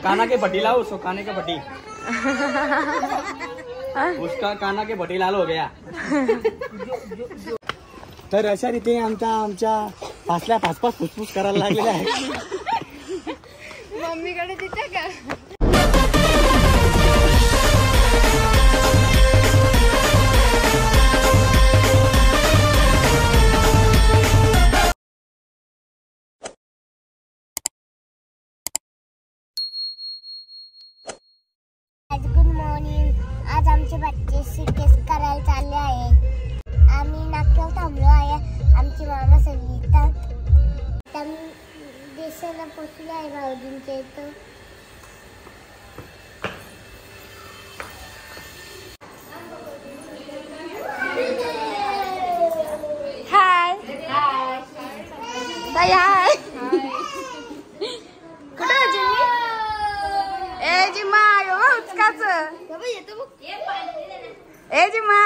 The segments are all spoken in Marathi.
काना के पट्टी लाओ, उसको काने के पट्टी। उसका काना के पट्टी लाल हो गया। तर अशा रीतीने आमच्या फासल्या फासफास फुसफुस करायला लागलेला आहे। मम्मीकडे तिथे का? Good morning. आज आमचे बच्चे टेस्ट करायला चालले आहे। आम्ही नाक्यावर थांबलो आहे। आमची मामा सगळी येतात। देशाला पोचले आहे भाऊजींच्या इथं। हाय हाय हाय। कुठे जिमी? ए जिमा यो उचकाच। ए जिमा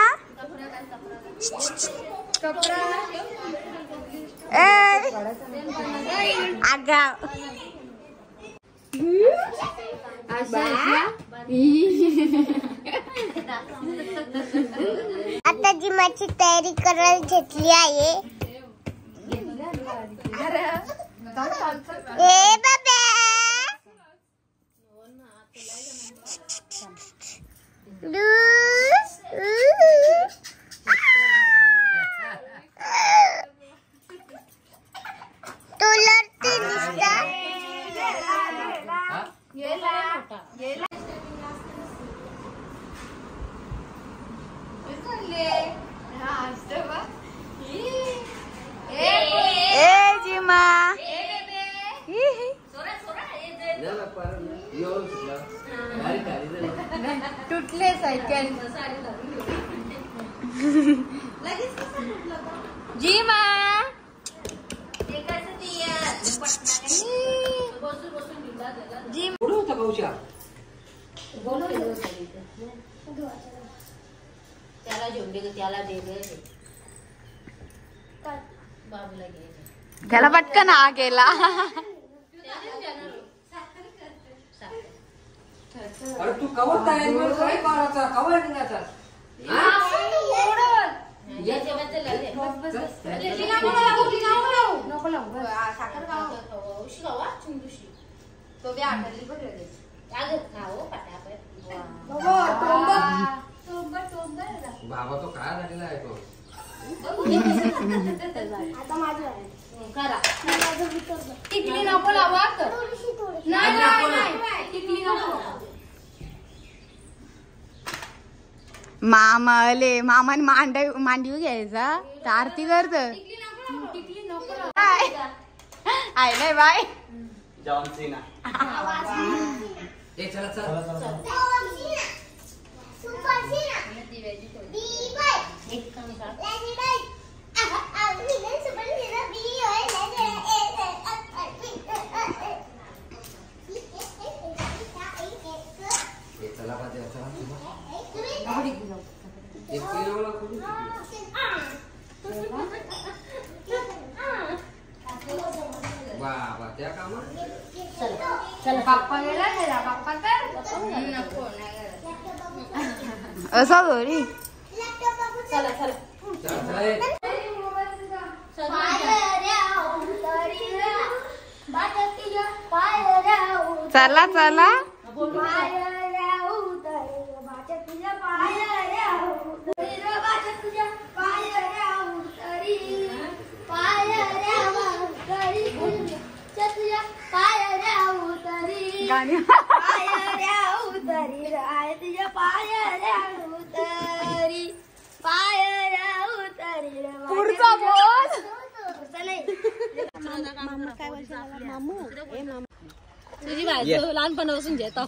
कपडा ए आगा आता जिमाची तयारी करायला घेतली आहे। ए बाबा तो लढते दिसता। ए जिमा तुटले सायकल जिमा त्याला घेऊन दे, त्याला दे बाबूला घे। त्याला पटकन हा केला। अरे तू कवर तयारी काय करायचा कवर निघायचा साखर तो बी आठवली पण बाबा तो काय झालेला आहे तो आता माझं आहे। करा टिकली नको लावा तर नाही टिकली नको। मामाले मामाने मांडीव घ्यायचा तर आरती करत। टिकली नको आय नाही बाय जॉन सीना। ए चला चला सुपर सीना बी बाय एक काम कर लेनी बाय मी नाही सुपर सीना बी होय ए चला पाजे चला एक किलो वाला कुठे बाबा त्या कामात चला बाप्पा गेला तेरा बाप्पा तर नको नाही असा घरी चला चला चला चला गाणी पुढचा बोल तुझी बायको लहानपणापासून घेतो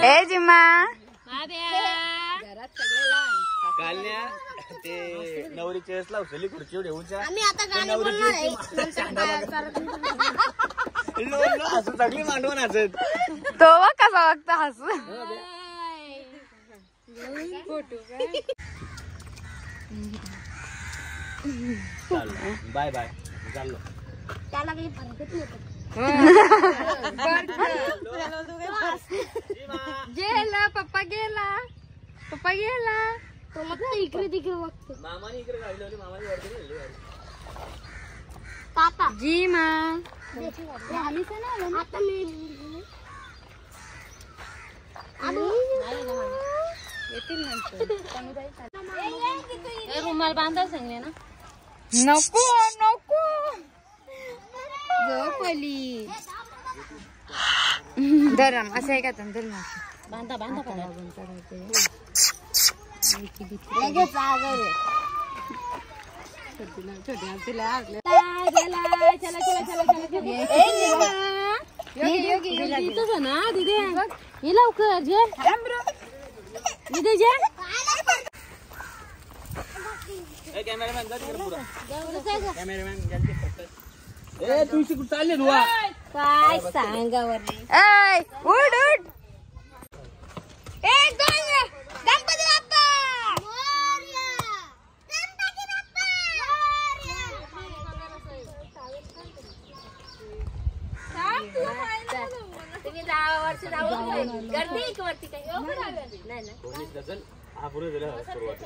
ए जिम्मा कालण्या ते नवरीच्या वेळेसला उचलली खुर्ची ठेवूच्या हसू सगळी मांडवून हसत तो कसा बघता हसू चाललो बाय बाय चाललो त्याला काही फरकच नाही पडत. गेला पप्पा गेला तो मग इकडे तिकडे बघतो. मामाने इकडे गाडी लावली मामाने वरती नेली गाडी. काका जी मा झालीच ना आता मी येतील नंतर. रुमाल बांधा सांगले ना. नको झोपली धरम असं आहे का धर बांधा बांधा लगेच आगर इथंच ना दिदे ये लवकर जे दिदे जे ए कॅमेरामॅन जा तिकडे पुढं कॅमेरामॅन गेलते फक्त ए तू इकडे चालले दुआ काय सांगावर ऐ उठ एक दोन गणपती बाप्पा तुम्ही 10 वर्ष जाऊन गर्दी एक वरती काही नाही ना. पोलीस डझन हा पुढे दिला सुरुवात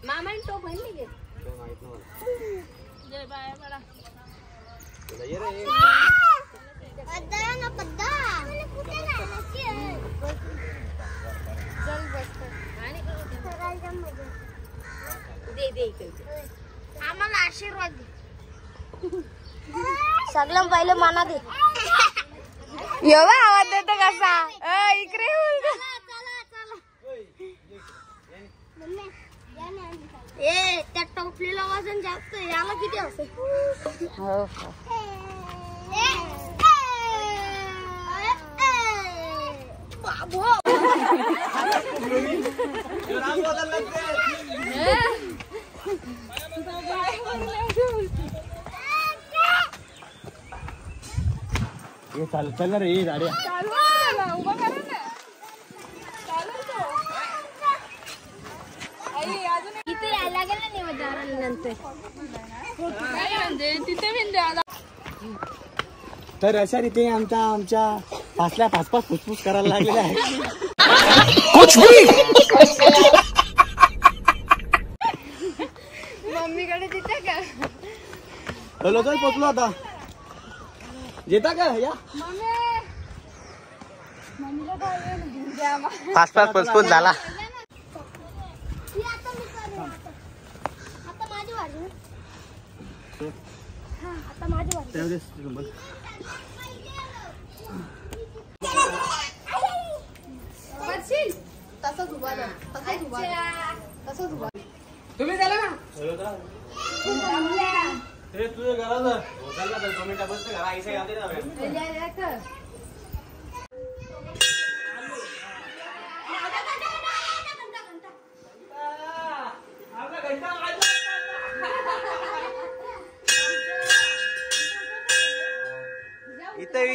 मामा तो बहिणी घे माहित नव्हतं जय बाय बडा तुला ये रे आम्हाला आशीर्वाद दे. सगळं पहिले मना दे. एवढा आवाज देतो कसा इकडे ए त्या टोपलीला वजन जास्त आहे. याला किती असेल? ये चल रे ये गाडी इथे यायला लागेल ना निवडल्यानंतर. तर अशा रीतीने आमच्या फासल्या फासफास फुसफुस करायला लागलेल्या आहे मम्मीकडे तिथे का चलो चल पोचलो आता येता का या फासफास फुसफुस झाला आता माझी वारी. आता माझी वारी. तसंच उभा तुम्ही झाला ना ते तुझं घराचं चल ना 2 मिनिटं बसते घरा आईसा यादे ना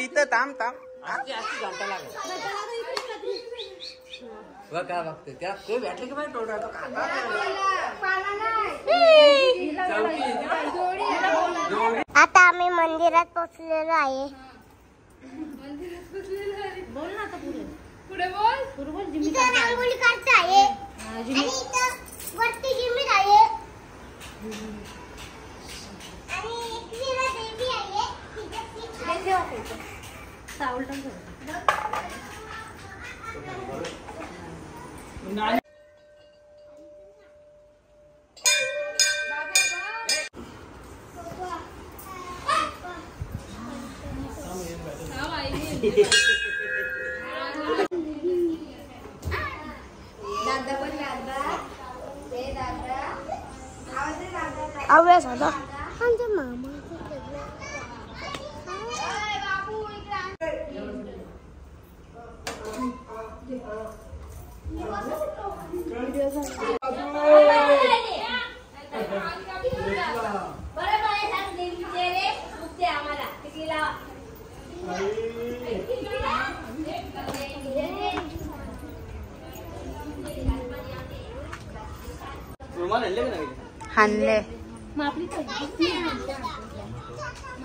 इथं थांब काय बघते त्यात ते भेटले की माहिती टोटा आता आम्ही मंदिरात पोहोचलेलो आहे. बोल ना आता पुढे बोल इथं रांगोळी काढता आहे आणि इथं वरती जिमीर आहे आणि एकविरा देवी आहे. सावल अभ्यास होता आमच्या मामा. रुमाल आणले का नाही हाणले.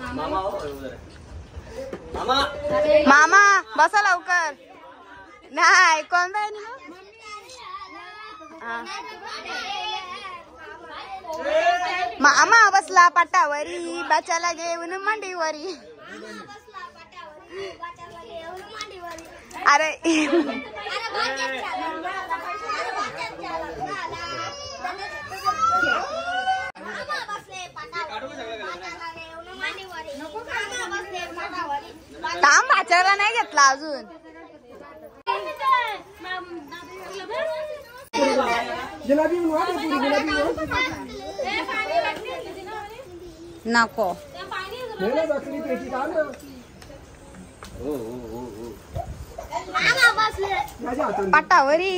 मामा मामा मामा बसा लवकर. नाही कोण बाय मामा बसला पाटावरी बचाला घेऊन मांडीवरी. अरे काम भाच्याला नाही घेतला अजून. नको पाटावरी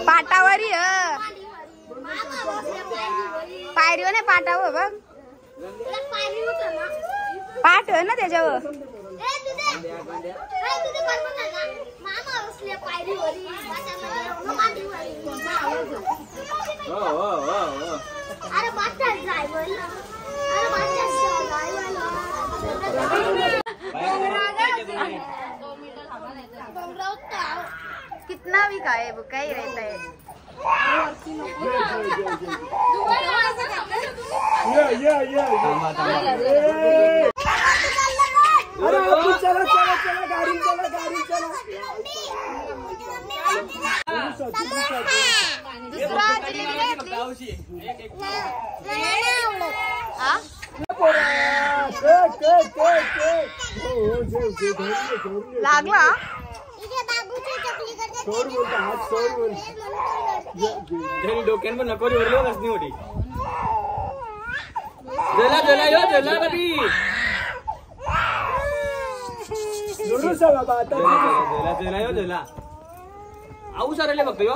पाटावरी पायरीवर नाही पाटावर बघ. पाठ आहे ना त्याच्यावर. कितना भी खाए वो क्या ही रहता है. लागला डोक्यान पण नको रे कसली मोठी. जला जला यो जला कधी जला जला यो जला आऊ सारले बघतो यो.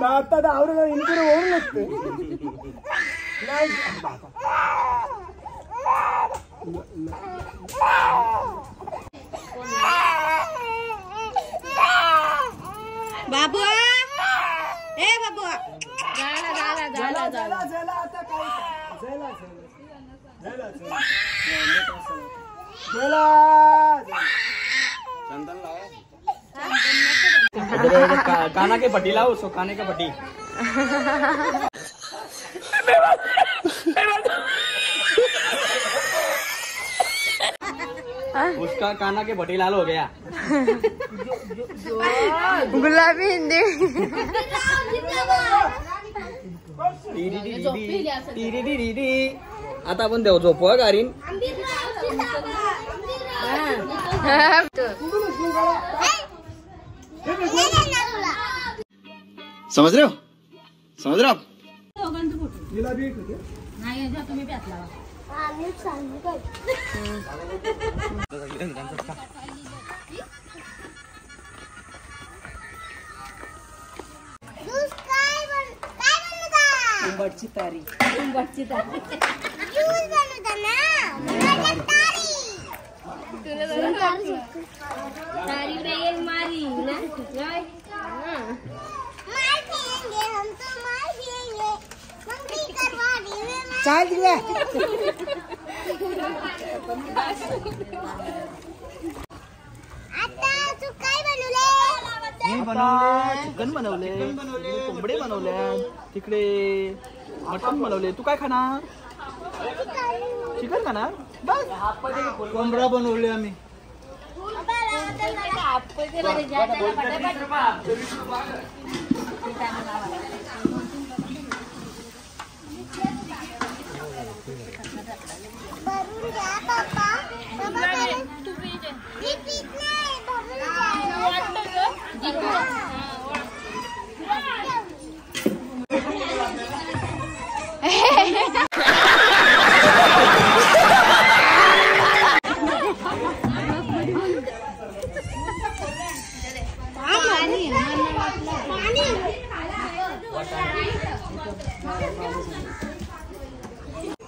आता आवड इनकडे ओढू नसते नाही बाबू ए बाबू झाला झाला झाला झाला झाला आता काय झाला झाला झाला चंदन लाओ. काना के पट्टी लाओ. उसको काने का पट्टी. उसका काना के पट्टी लाल हो गया. गुलाबी हिंदी. आता आपण देऊ झोपवा गारीन. समझ रहे हो समझ रहे हो आप. कुंभारची तारी चाल दिला. चिकन बनवले कोंबडे बनवले तिकडे मटण बनवले. तू काय खाणार. चिकन खाणार. बस कोंबडा बनवले आम्ही.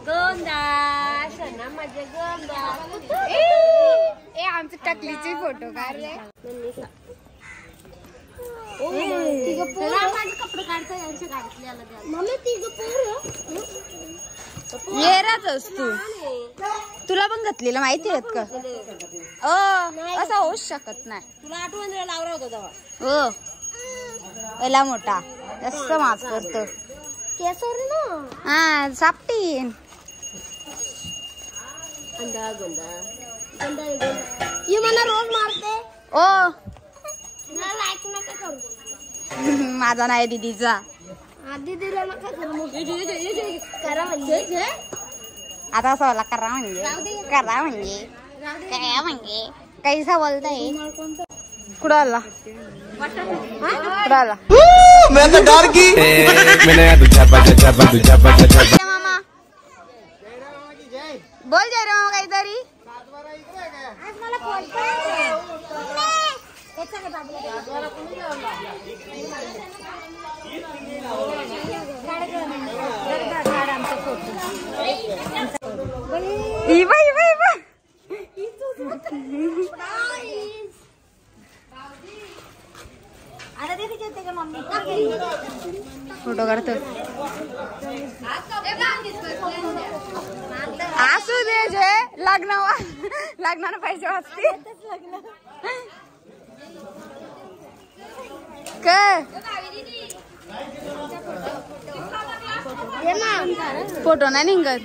गोंदा सना माझ्या गोंदा ए आमचे टकलीचे फोटो काढ रे. कपडे काढता यांच्या गाडीतल्याला द्या. मम्मी तिघं पोरं येराच तू तुला पण घातलेलं माहिती आहेत का? असं होऊच शकत नाही. तुला आठवण लावला होता तेव्हा. हो पहिला मोठा जास्त मास करतो. केसर ना हा सापटीन ये मला रोज मारते. ओ मला लाईक नका करू. माझा नाही दीदीचा. आधी दिला नका करू. करा म्हणजे आता असं मला करा म्हणजे काय म्हणजे कैसा बोलताय. कुठं आला कुठं आला मामा बोल जय रे मामा काहीतरी. आज मला फोन करायचा. फोटो काढतो. असू दे जे लग्नाला पैसे वाचते काय फोटो नाही निघत.